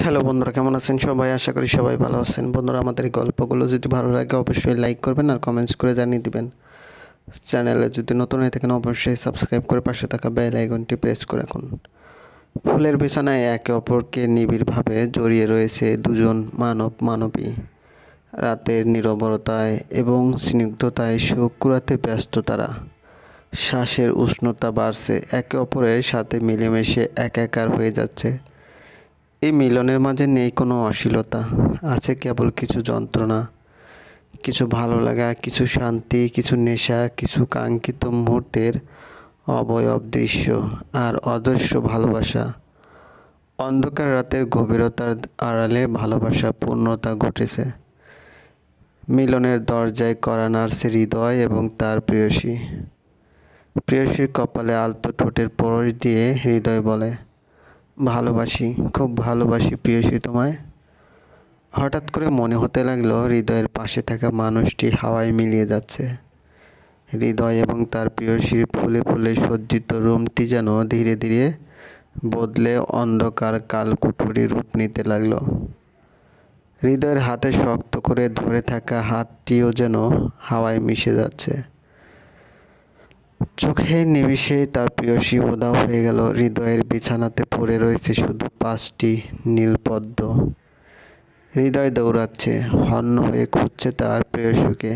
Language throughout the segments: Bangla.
হ্যালো বন্ধুরা, কেমন আছেন সবাই? আশা করি সবাই ভালো আছেন। বন্ধুরা, আমাদের এই গল্পগুলো যদি ভালো লাগে অবশ্যই লাইক করবেন আর কমেন্টস করে জানিয়ে দিবেন। চ্যানেলে যদি নতুন হয়ে থাকেন অবশ্যই সাবস্ক্রাইব করে পাশে থাকা বেল আইকনটি প্রেস করে রাখুন। ফুলের বিছানায় একে অপরকে নিবিড়ভাবে জড়িয়ে রয়েছে দুজন মানবী। রাতের নীরবতায় এবং স্নিগ্ধতায় সুখ কুড়াতে ব্যস্ত তারা। শ্বাসের উষ্ণতা বাড়ছে, একে অপরের সাথে মিলেমিশে একাকার হয়ে যাচ্ছে। এই মিলনের মাঝে নেই কোনো অশ্লীলতা, আছে কেবল কিছু যন্ত্রণা, কিছু ভালো লাগা, কিছু শান্তি, কিছু নেশা, কিছু কাঙ্ক্ষিত মুহূর্তের অবয়ব দৃশ্য আর অজস্র ভালোবাসা। অন্ধকার রাতের গভীরতার আড়ালে ভালোবাসা পূর্ণতা ঘটেছে। মিলনের দরজায় কড়া নাড়ছে হৃদয় এবং তার প্রেয়সীর কপালে আলতো ঠোঁটের পরশ দিয়ে হৃদয় বলে, ভালোবাসি, খুব ভালোবাসি প্রেয়সী তোমায়। হঠাৎ করে মনে হতে লাগলো হৃদয়ের পাশে থাকা মানুষটি হাওয়ায় মিলিয়ে যাচ্ছে। হৃদয় এবং তার প্রেয়সীর ফুলে ফুলে সজ্জিত রুমটি যেন ধীরে ধীরে বদলে অন্ধকার কালকুঠুরি রূপ নিতে লাগলো। হৃদয়ের হাতে শক্ত করে ধরে থাকা হাতটিও যেন হাওয়ায় মিশে যাচ্ছে। চোখের নিমিষেই তার প্রেয়সী উধাও হয়ে গেল। হৃদয়ের বিছানাতে পড়ে রয়েছে শুধু 5টি নীলপদ্ম। হৃদয় দৌড়াচ্ছে, হন্য হয়ে খুঁজছে তার প্রেয়সীকে,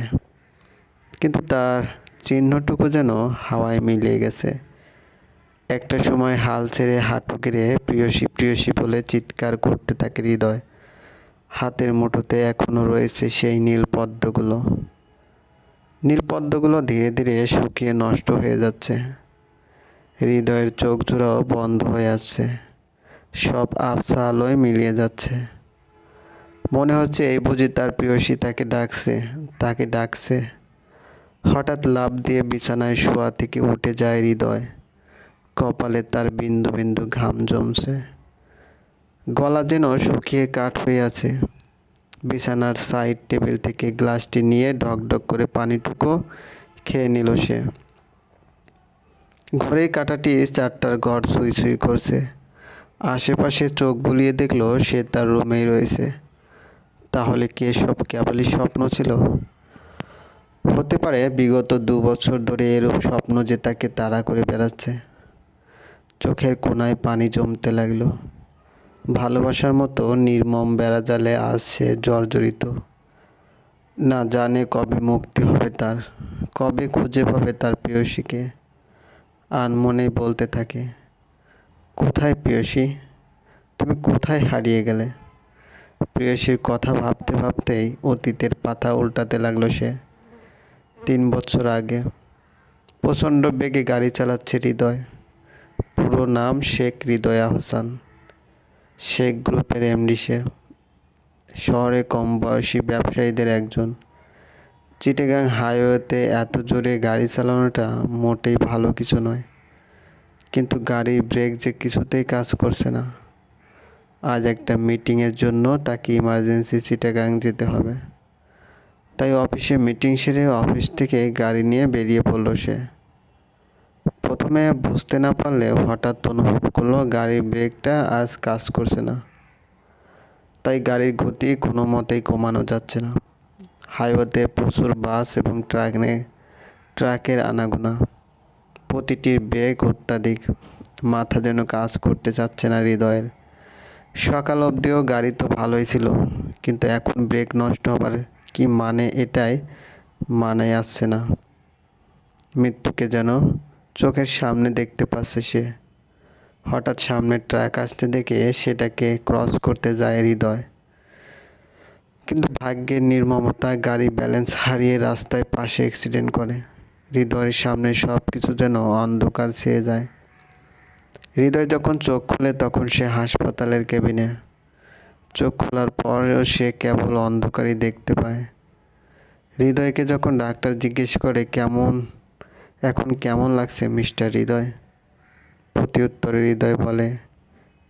কিন্তু তার চিহ্নটুকু যেন হাওয়ায় মিলিয়ে গেছে। একটা সময় হাল ছেড়ে হাঁটু গেড়ে প্রেয়সী প্রেয়সী বলে চিৎকার করতে থাকে হৃদয়। হাতের মুঠোতে এখনও রয়েছে সেই নীলপদ্মগুলো ধীরে ধীরে শুকিয়ে নষ্ট হয়ে যাচ্ছে। হৃদয়ের চোখ জোড়াও বন্ধ হয়ে আসছে, সব আবছা আলোয় মিলিয়ে যাচ্ছে। মনে হচ্ছে এই বুঝি তার প্রেয়সী তাকে ডাকছে। হঠাৎ লাফ দিয়ে বিছানায় শোয়া থেকে উঠে যায় হৃদয়। কপালে তার বিন্দু বিন্দু ঘাম জমছে, গলা যেন শুকিয়ে কাঠ হয়ে আছে। বিছানার সাইড টেবিল থেকে গ্লাসটি নিয়ে ঢকঢক করে পানিটুকু খেয়ে নিল সে। ঘরের কাঁটাটি 4টার ঘর ছুঁই ছুঁই করছে। আশেপাশে চোখ বুলিয়ে দেখলো সে তার রুমেই রয়েছে। তাহলে কি এসব কেবলই স্বপ্ন ছিল? হতে পারে বিগত 2 বছর ধরে এরূপ স্বপ্ন যে তাকে তাড়া করে বেড়াচ্ছে। চোখের কোণায় পানি জমতে লাগলো। ভালোবাসার মতো নির্মম বেড়াজালে আজ সে জর্জরিত। না জানে কবে মুক্তি হবে তার, কবে খুঁজে পাবে তার প্রেয়সীকে। আনমনেই বলতে থাকে, কোথায় প্রেয়সী, তুমি কোথায় হারিয়ে গেলে? প্রেয়সীর কথা ভাবতে ভাবতেই অতীতের পাতা উল্টাতে লাগলো সে। 3 বছর আগে প্রচণ্ড বেগে গাড়ি চালাচ্ছে হৃদয়। পুরো নাম শেখ হৃদয় আহসান। শেখ গ্রুপের এমডি সে। শহরে কম বয়সী ব্যবসায়ীদের একজন। চিটাগাং হাইওয়েতে এত জোরে গাড়ি চালানোটা মোটেই ভালো কিছু নয়, কিন্তু গাড়ির ব্রেক যে কিছুতেই কাজ করছে না। আজ একটা মিটিংয়ের জন্য তাকে ইমার্জেন্সি চিটাগাং যেতে হবে। তাই অফিসে মিটিং সেরে অফিস থেকে গাড়ি নিয়ে বেরিয়ে পড়ল সে। প্রথমে বুঝতে না পারলেও হঠাৎ অনুভব করলো গাড়ির ব্রেকটা আজ কাজ করছে না। তাই গাড়ির গতি কোনো মতেই কমানো যাচ্ছে না। হাইওয়েতে প্রচুর বাস এবং ট্রাকের আনাগোনা, প্রতিটির বেগ অত্যাধিক। মাথা যেন কাজ করতে চাচ্ছে না হৃদয়ের। সকাল অবধিও গাড়ি তো ভালোই ছিল, কিন্তু এখন ব্রেক নষ্ট হবার কি মানে, এটাই মানায় আসছে না। মৃত্যুকে যেন চোখের সামনে দেখতে পাচ্ছে সে। হঠাৎ সামনে ট্রাক আসতে দেখে সেটাকে ক্রস করতে যায় হৃদয়, কিন্তু ভাগ্যের নির্মমতা গাড়ি ব্যালেন্স হারিয়ে রাস্তায় পাশে অ্যাক্সিডেন্ট করে। হৃদয়ের সামনে সব কিছু যেন অন্ধকার ছেয়ে যায়। হৃদয় যখন চোখ খুলে তখন সে হাসপাতালের কেবিনে। চোখ খোলার পরেও সে কেবল অন্ধকারই দেখতে পায়। হৃদয়কে যখন ডাক্তার জিজ্ঞেস করে এখন কেমন লাগছে মিস্টার হৃদয়, প্রতি উত্তরে হৃদয় বলে,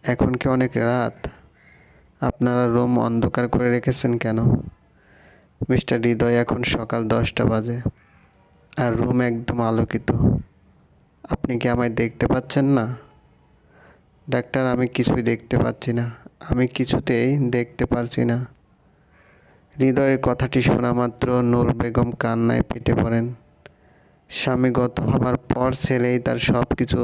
এখন কি অনেক রাত? আপনারা রুম অন্ধকার করে রেখেছেন কেন? মিস্টার হৃদয়, এখন সকাল 10টা বাজে আর রুম একদম আলোকিত। আপনি কি আমায় দেখতে পাচ্ছেন না? ডাক্তার, আমি কিছুই দেখতে পাচ্ছি না। আমি কিছুতেই দেখতে পারছি না। হৃদয়ের কথাটি শোনা মাত্র নূর বেগম কান্নায় ফেটে পড়েন। স্বামী গত হবার পর ছেলেই তার সব কিছু।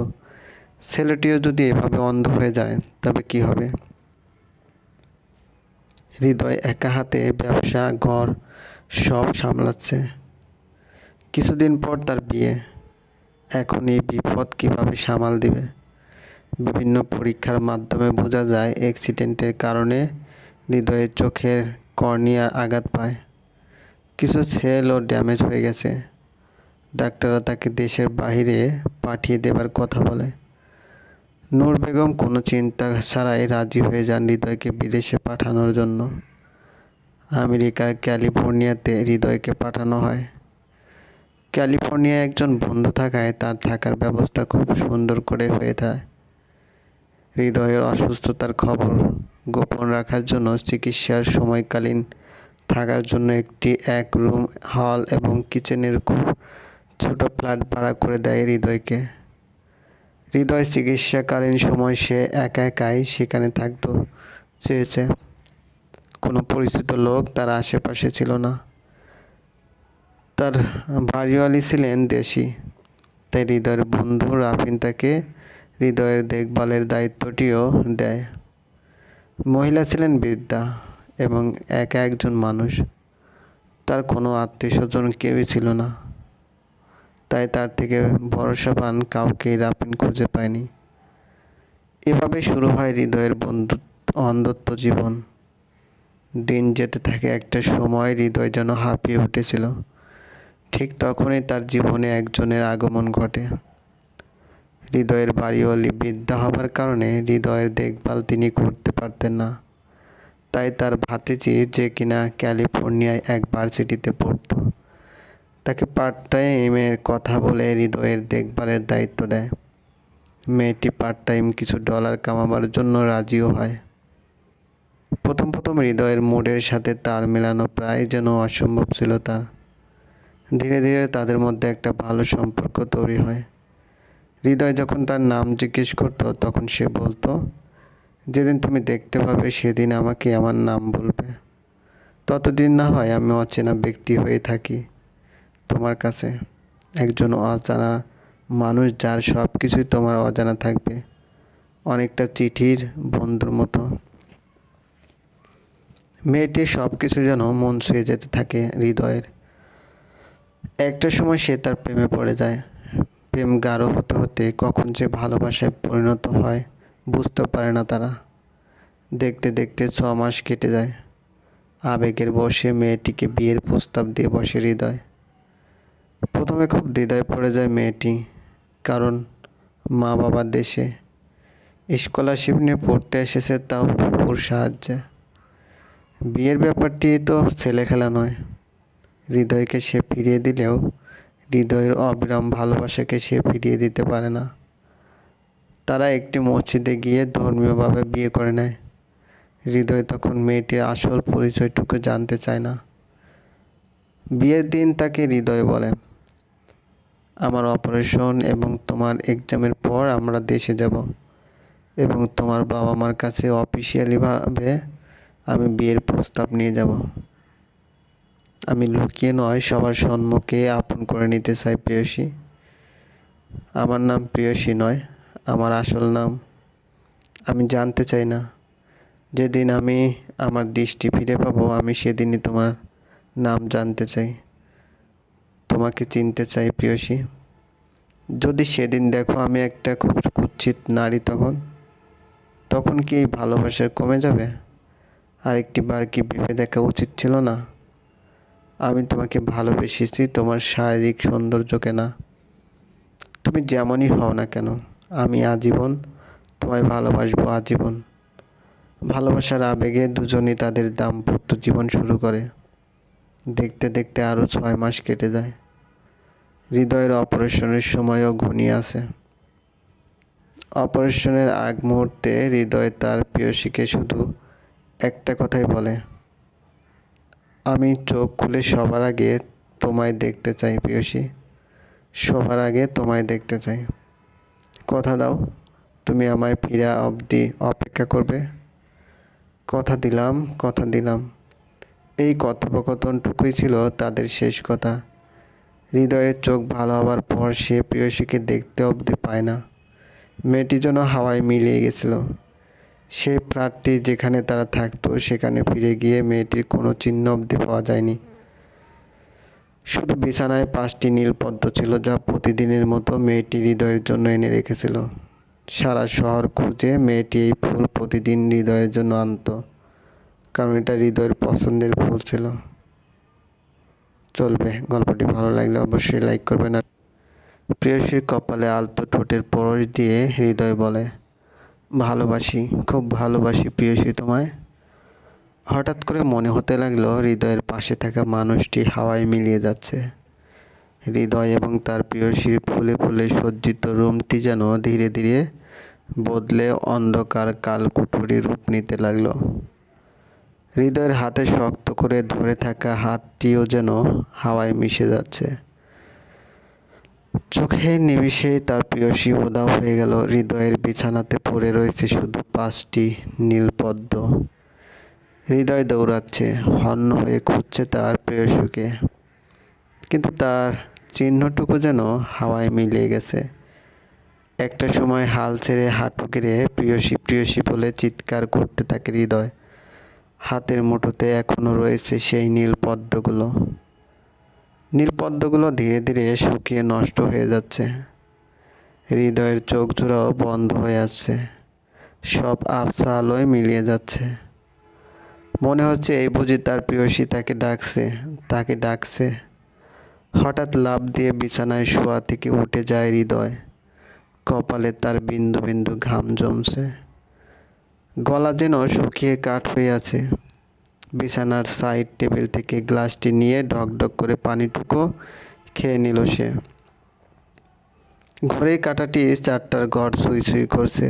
ছেলেটিও যদি এভাবে অন্ধ হয়ে যায় তবে কি হবে? হৃদয় একা হাতে ব্যবসা, ঘর সব সামলাচ্ছে। কিছুদিন পর তার বিয়ে। এখন এই বিপদ কীভাবে সামাল দিবে? বিভিন্ন পরীক্ষার মাধ্যমে বোঝা যায় অ্যাক্সিডেন্টের কারণে হৃদয়ের চোখের কর্নিয়ার আঘাত পায়। কিছু সেলও ড্যামেজ হয়ে গেছে। ডাক্তাররা তাকে দেশের বাইরে পাঠিয়ে দেবার কথা বলে। নূর বেগম কোনো চিন্তা ছাড়াই রাজি হয়ে যান হৃদয়কে বিদেশে পাঠানোর জন্য। আমেরিকার ক্যালিফোর্নিয়াতে হৃদয়কে পাঠানো হয়। ক্যালিফোর্নিয়ায় একজন বন্ধু থাকায় তার থাকার ব্যবস্থা খুব সুন্দর করে হয়ে যায়। হৃদয়ের অসুস্থতার খবর গোপন রাখার জন্য চিকিৎসার সময়কালীন থাকার জন্য এক রুম, হল এবং কিচেনের খুব ছোট ফ্ল্যাট ভাড়া করে দেয় হৃদয়কে। হৃদয় চিকিৎসাকালীন সময় সে একা একাই সেখানে থাকতে চেয়েছে। কোনো পরিচিত লোক তার আশেপাশে ছিল না। তার বাড়িওয়ালি ছিলেন দেশি, তাই হৃদয়ের বন্ধু রাফিন তাকে হৃদয়ের দেখভালের দায়িত্বটিও দেয়। মহিলা ছিলেন বৃদ্ধা এবং একা একজন মানুষ। তার কোনো আত্মীয়স্বজন কেউই ছিল না, তাই তার থেকে ভরসাবান কাউকেই রাফিন খুঁজে পায়নি। এভাবে শুরু হয় হৃদয়ের অন্ধত্ব জীবন। দিন যেতে থাকে, একটা সময় হৃদয় যেন হাঁপিয়ে উঠেছিল। ঠিক তখনই তার জীবনে একজনের আগমন ঘটে। হৃদয়ের বাড়িওয়ালি বৃদ্ধা হবার কারণে হৃদয়ের দেখভাল তিনি করতে পারতেন না। তাই তার ভাতিজি, যে কিনা ক্যালিফোর্নিয়ায় এক ভার্সিটিতে পড়তো, তাকে পার্ট টাইমের কথা বলে হৃদয়ের দেখভালের দায়িত্ব দেয়। মেয়েটি পার্ট টাইম কিছু ডলার কামাবার জন্য রাজিও হয়। প্রথম প্রথম হৃদয়ের মুডের সাথে তাল মেলানো প্রায় যেন অসম্ভব ছিল তার। ধীরে ধীরে তাদের মধ্যে একটা ভালো সম্পর্ক তৈরি হয়। হৃদয় যখন তার নাম জিজ্ঞেস করতো তখন সে বলতো, যেদিন তুমি দেখতে পাবে সেদিন আমাকে আমার নাম বলবে। ততদিন না হয় আমি অচেনা ব্যক্তি হয়ে থাকি তোমার কাছে, একজন অজানা মানুষ যার সব কিছুই তোমার অজানা থাকবে, অনেকটা চিঠির বন্ধুর মতো। মেয়েটির সব কিছু যেন মন ছুঁয়ে যেতে থাকে হৃদয়ের। একটা সময় সে তার প্রেমে পড়ে যায়। প্রেম গাঢ় হতে হতে কখন যে ভালোবাসায় পরিণত হয় বুঝতে পারে না তারা। দেখতে দেখতে 6 মাস কেটে যায়। আবেগের বশে মেয়েটিকে বিয়ের প্রস্তাব দিয়ে বসে হৃদয়। প্রথমে খুব দ্বিধায় পড়ে যায় মেয়েটি, কারণ মা বাবা দেশে, স্কলারশিপ নিয়ে পড়তে এসেছে, তাও ফুপুর সাহায্যে। বিয়ের ব্যাপারটি তো ছেলে খেলা নয়। হৃদয়কে সে ফিরিয়ে দিলেও হৃদয়ের অবিরাম ভালোবাসাকে সে ফিরিয়ে দিতে পারে না। তারা একটি মসজিদে গিয়ে ধর্মীয়ভাবে বিয়ে করে নেয়। হৃদয় তখন মেয়েটির আসল পরিচয়টুকু জানতে চায় না। বিয়ের দিন তাকে হৃদয় বলে, আমার অপারেশন এবং তোমার এক্সামের পর আমরা দেশে যাব এবং তোমার বাবা মার কাছে অফিসিয়ালিভাবে আমি বিয়ের প্রস্তাব নিয়ে যাব। আমি লুকিয়ে নয়, সবার সম্মুখে আপন করে নিতে চাই প্রেয়সী। আমার নাম প্রেয়সী নয়, আমার আসল নাম। আমি জানতে চাই না। যেদিন আমি আমার দৃষ্টি ফিরে পাবো আমি সেদিনই তোমার নাম জানতে চাই, তোমাকে চিনতে চাই প্রেয়সী। যদি সেদিন দেখো আমি একটা খুব কুৎসিত নারী, তখন কি এই ভালোবাসা কমে যাবে? আরেকটি বার কি ভেবে দেখা উচিত ছিল না? আমি তোমাকে ভালোবেসেছি তোমার শারীরিক সৌন্দর্যকে না। তুমি যেমনই হও না কেন, আমি আজীবন তোমায় ভালোবাসবো, আজীবন। ভালোবাসার আবেগে দুজনই তাদের দাম্পত্য জীবন শুরু করে। দেখতে দেখতে আরও 6 মাস কেটে যায়। হৃদয়ের অপারেশনের সময়ও ঘনিয়ে আসে। অপারেশনের আগ মুহূর্তে হৃদয় তার প্রেয়সীকে শুধু একটা কথাই বলে, আমি চোখ খুলে সবার আগে তোমায় দেখতে চাই প্রেয়সী, সবার আগে তোমায় দেখতে চাই। কথা দাও তুমি আমায় ফিরা অবধি অপেক্ষা করবে। কথা দিলাম। এই কথোপকথনটুকুই ছিল তাদের শেষ কথা। হৃদয়ের চোখ ভালো হবার পর সে প্রেয়সীকে দেখতে অবধি পায় না। মেয়েটি যেন হাওয়ায় মিলিয়ে গেছিল। সেই ফ্ল্যাটটি যেখানে তারা থাকতো সেখানে ফিরে গিয়ে মেয়েটির কোনো চিহ্ন অবধি পাওয়া যায়নি। শুধু বিছানায় 5টি নীল পদ্ম ছিল, যা প্রতিদিনের মতো মেয়েটি হৃদয়ের জন্য এনে রেখেছিল। সারা শহর খুঁজে মেয়েটি এই ফুল প্রতিদিন হৃদয়ের জন্য আনতো, কারণ এটা হৃদয়ের পছন্দের ফুল ছিল। চলবে, গল্পটি ভালো লাগলে অবশ্যই লাইক করবেন। আর প্রেয়সীর কপালে আলতো ঠোঁটের পরশ দিয়ে হৃদয় বলে, ভালোবাসি, খুব ভালোবাসি প্রেয়সী তোমায়। হঠাৎ করে মনে হতে লাগলো হৃদয়ের পাশে থাকা মানুষটি হাওয়ায় মিলিয়ে যাচ্ছে। হৃদয় এবং তার প্রেয়সীর ফুলে ফুলে সজ্জিত রুমটি যেন ধীরে ধীরে বদলে অন্ধকার কালকুঠুরি রূপ নিতে লাগলো। হৃদয়ের হাতে শক্ত করে ধরে থাকা হাতটিও যেন হাওয়ায় মিশে যাচ্ছে। চোখের নিমিষেই তার প্রেয়সী উধাও হয়ে গেল। হৃদয়ের বিছানাতে পড়ে রয়েছে শুধু 5টি নীলপদ্ম। হৃদয় দৌড়াচ্ছে, হন্য হয়ে খুঁজছে তার প্রেয়সীকে, কিন্তু তার চিহ্নটুকু যেন হাওয়ায় মিলিয়ে গেছে। একটা সময় হাল ছেড়ে হাঁটু গেড়ে প্রেয়সী প্রেয়সী বলে চিৎকার করতে থাকে হৃদয়। হাতের মুঠোতে এখনো রয়েছে সেই নীলপদ্মগুলো ধীরে ধীরে শুকিয়ে নষ্ট হয়ে যাচ্ছে। হৃদয়ের চোখ জোড়াও বন্ধ হয়ে আসছে, সব আবছা আলোয় মিলিয়ে যাচ্ছে। মনে হচ্ছে এই বুঝি তার প্রেয়সী তাকে ডাকছে। হঠাৎ লাফ দিয়ে বিছানায় শোয়া থেকে উঠে যায় হৃদয়। কপালে তার বিন্দু বিন্দু ঘাম জমছে, গলা যেন শুকিয়ে কাঠ হয়ে আছে। বিছানার সাইড টেবিল থেকে গ্লাসটি নিয়ে ঢকঢক করে পানিটুকু খেয়ে নিল সে। ঘড়ির কাঁটাটি 4টার ঘর ছুঁই ছুঁই করছে।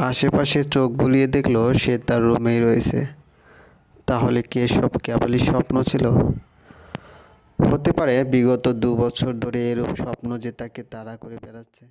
আশেপাশে চোখ বুলিয়ে দেখলো সে তার রুমেই রয়েছে। তাহলে কি এসব কেবলই স্বপ্ন ছিল? হতে পারে বিগত 2 বছর ধরে এরূপ স্বপ্ন যে তাকে তাড়া করে বেড়াচ্ছে।